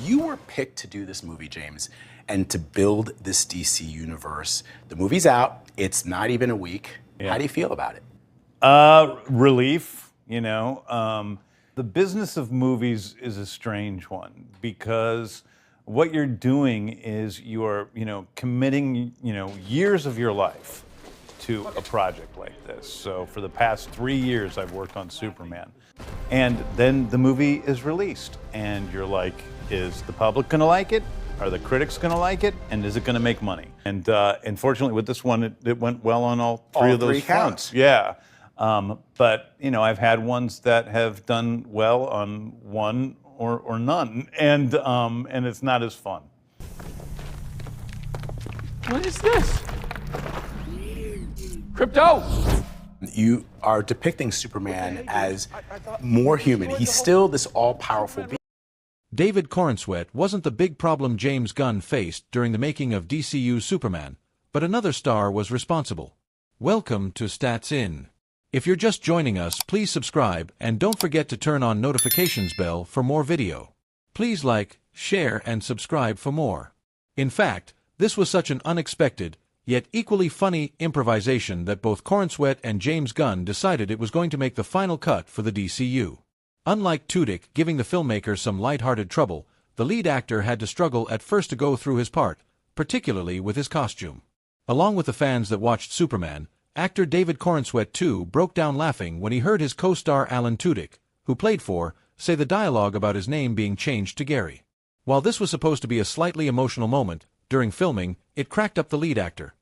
You were picked to do this movie, James, and to build this DC universe. The movie's out. It's not even a week. Yeah. How do you feel about it? Relief, you know. The business of movies is a strange one because what you're doing is you're, committing, years of your life to a project like this. So for the past 3 years, I've worked on Superman. And then the movie is released, and you're like, is the public going to like it? Are the critics going to like it? And is it going to make money? And unfortunately, with this one, it went well on all three of those fronts. Yeah. But, I've had ones that have done well on one or none, and it's not as fun. What is this? Crypto! You are depicting Superman as more human. He's still this all-powerful being. David Corenswet wasn't the big problem James Gunn faced during the making of DCU Superman, but another star was responsible. Welcome to Stats In. If you're just joining us, please subscribe and don't forget to turn on notifications bell for more video. Please like, share, and subscribe for more. In fact, this was such an unexpected, yet equally funny improvisation that both Corenswet and James Gunn decided it was going to make the final cut for the DCU. Unlike Tudyk giving the filmmaker some light-hearted trouble, the lead actor had to struggle at first to go through his part, particularly with his costume. Along with the fans that watched Superman, actor David Corenswet too broke down laughing when he heard his co-star Alan Tudyk, who played for, say the dialogue about his name being changed to Gary. While this was supposed to be a slightly emotional moment, during filming, it cracked up the lead actor.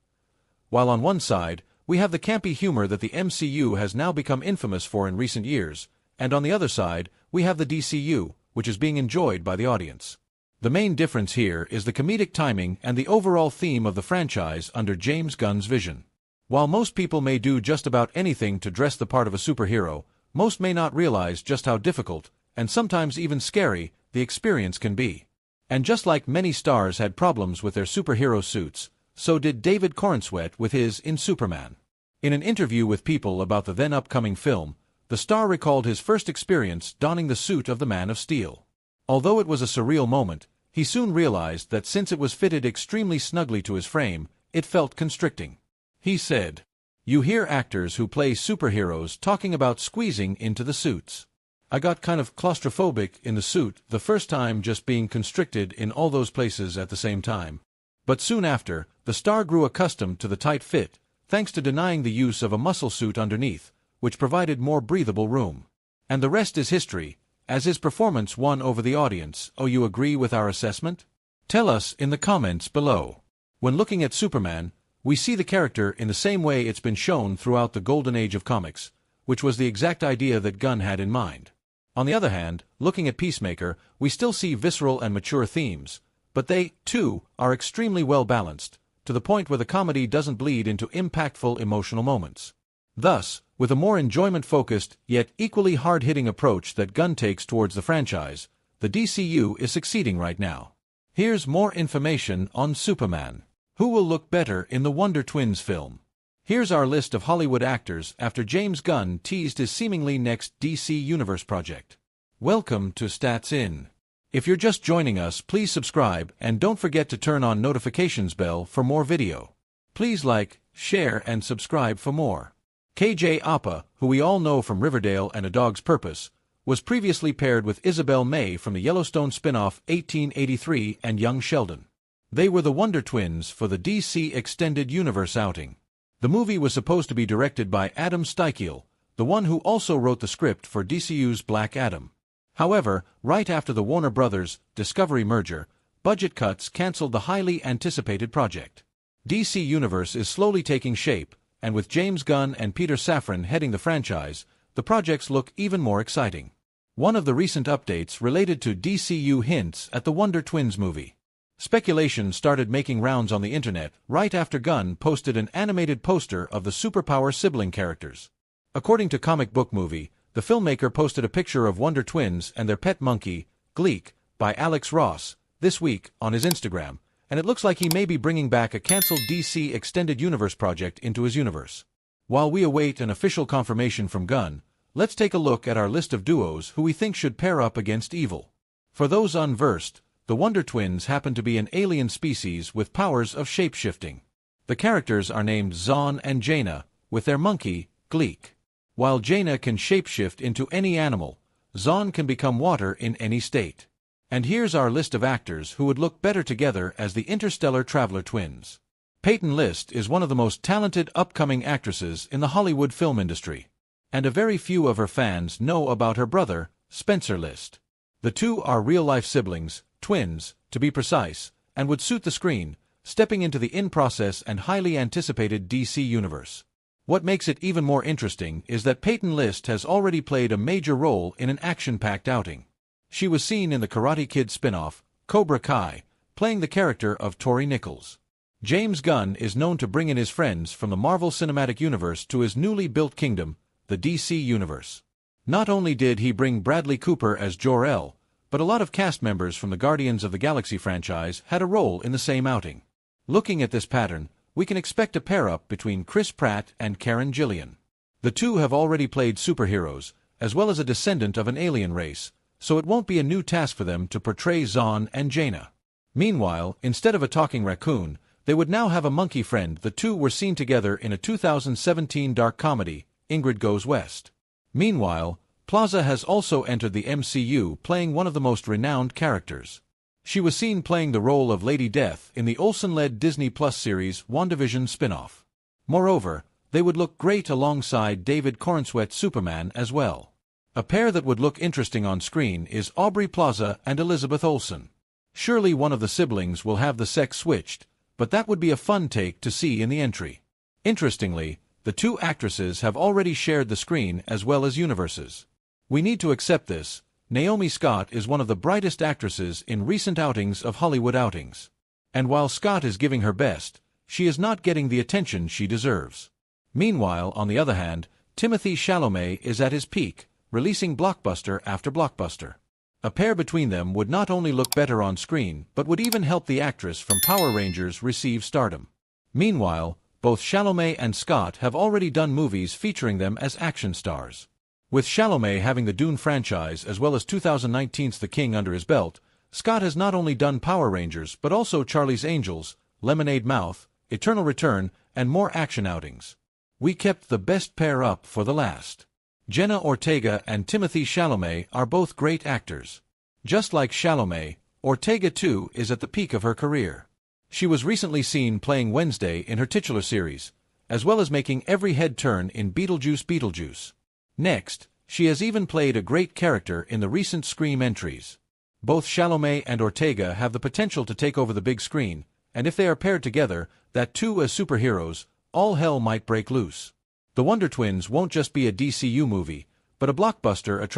While on one side, we have the campy humor that the MCU has now become infamous for in recent years, and on the other side, we have the DCU, which is being enjoyed by the audience. The main difference here is the comedic timing and the overall theme of the franchise under James Gunn's vision. While most people may do just about anything to dress the part of a superhero, most may not realize just how difficult, and sometimes even scary, the experience can be. And just like many stars had problems with their superhero suits, so did David Corenswet with his in Superman. In an interview with People about the then upcoming film, the star recalled his first experience donning the suit of the Man of Steel. Although it was a surreal moment, he soon realized that since it was fitted extremely snugly to his frame, it felt constricting. He said, "You hear actors who play superheroes talking about squeezing into the suits. I got kind of claustrophobic in the suit the first time, just being constricted in all those places at the same time." But soon after, the star grew accustomed to the tight fit, thanks to denying the use of a muscle suit underneath, which provided more breathable room. And the rest is history, as his performance won over the audience. Oh, you agree with our assessment? Tell us in the comments below. When looking at Superman, we see the character in the same way it's been shown throughout the golden age of comics, which was the exact idea that Gunn had in mind. On the other hand, looking at Peacemaker, we still see visceral and mature themes, but they, too, are extremely well balanced, to the point where the comedy doesn't bleed into impactful emotional moments. Thus, with a more enjoyment-focused, yet equally hard-hitting approach that Gunn takes towards the franchise, the DCU is succeeding right now. Here's more information on Superman. Who will look better in the Wonder Twins film? Here's our list of Hollywood actors after James Gunn teased his seemingly next DC Universe project. Welcome to Stats In. If you're just joining us, please subscribe and don't forget to turn on notifications bell for more video. Please like, share, and subscribe for more. KJ Apa, who we all know from Riverdale and A Dog's Purpose, was previously paired with Isabel May from the Yellowstone spin-off 1883 and Young Sheldon. They were the Wonder Twins for the DC Extended Universe outing. The movie was supposed to be directed by Adam Steichel, the one who also wrote the script for DCU's Black Adam. However, right after the Warner Brothers Discovery merger, budget cuts canceled the highly anticipated project. DC Universe is slowly taking shape, and with James Gunn and Peter Safran heading the franchise, the projects look even more exciting. One of the recent updates related to DCU hints at the Wonder Twins movie. Speculation started making rounds on the internet right after Gunn posted an animated poster of the superpower sibling characters. According to Comic Book Movie, the filmmaker posted a picture of Wonder Twins and their pet monkey, Gleek, by Alex Ross, this week on his Instagram, and it looks like he may be bringing back a cancelled DC Extended Universe project into his universe. While we await an official confirmation from Gunn, let's take a look at our list of duos who we think should pair up against evil. For those unversed, The Wonder Twins happen to be an alien species with powers of shape-shifting. The characters are named Zahn and Jaina, with their monkey, Gleek. While Jaina can shapeshift into any animal, Zahn can become water in any state. And here's our list of actors who would look better together as the interstellar traveler twins. Peyton List is one of the most talented upcoming actresses in the Hollywood film industry, and a very few of her fans know about her brother, Spencer List. The two are real-life siblings, twins, to be precise, and would suit the screen, stepping into the in-process and highly anticipated DC universe. What makes it even more interesting is that Peyton List has already played a major role in an action-packed outing. She was seen in the Karate Kid spin-off, Cobra Kai, playing the character of Tori Nichols. James Gunn is known to bring in his friends from the Marvel Cinematic Universe to his newly built kingdom, the DC Universe. Not only did he bring Bradley Cooper as Jor-El, but a lot of cast members from the Guardians of the Galaxy franchise had a role in the same outing. Looking at this pattern, we can expect a pair-up between Chris Pratt and Karen Gillan. The two have already played superheroes, as well as a descendant of an alien race, so it won't be a new task for them to portray Zahn and Jaina. Meanwhile, instead of a talking raccoon, they would now have a monkey friend. The two were seen together in a 2017 dark comedy, Ingrid Goes West. Meanwhile, Plaza has also entered the MCU playing one of the most renowned characters. She was seen playing the role of Lady Death in the Olsen-led Disney Plus series WandaVision spin-off. Moreover, they would look great alongside David Corenswet's Superman as well. A pair that would look interesting on screen is Aubrey Plaza and Elizabeth Olsen. Surely one of the siblings will have the sex switched, but that would be a fun take to see in the entry. Interestingly, the two actresses have already shared the screen as well as universes. We need to accept this. Naomi Scott is one of the brightest actresses in recent outings of Hollywood outings. And while Scott is giving her best, she is not getting the attention she deserves. Meanwhile, on the other hand, Timothée Chalamet is at his peak, releasing blockbuster after blockbuster. A pair between them would not only look better on screen, but would even help the actress from Power Rangers receive stardom. Meanwhile, both Chalamet and Scott have already done movies featuring them as action stars. With Chalamet having the Dune franchise as well as 2019's The King under his belt, Scott has not only done Power Rangers but also Charlie's Angels, Lemonade Mouth, Eternal Return, and more action outings. We kept the best pair up for the last. Jenna Ortega and Timothée Chalamet are both great actors. Just like Chalamet, Ortega too is at the peak of her career. She was recently seen playing Wednesday in her titular series, as well as making every head turn in Beetlejuice. Next, she has even played a great character in the recent Scream entries. Both Chalamet and Ortega have the potential to take over the big screen, and if they are paired together, that too as superheroes, all hell might break loose. The Wonder Twins won't just be a DCU movie, but a blockbuster attracting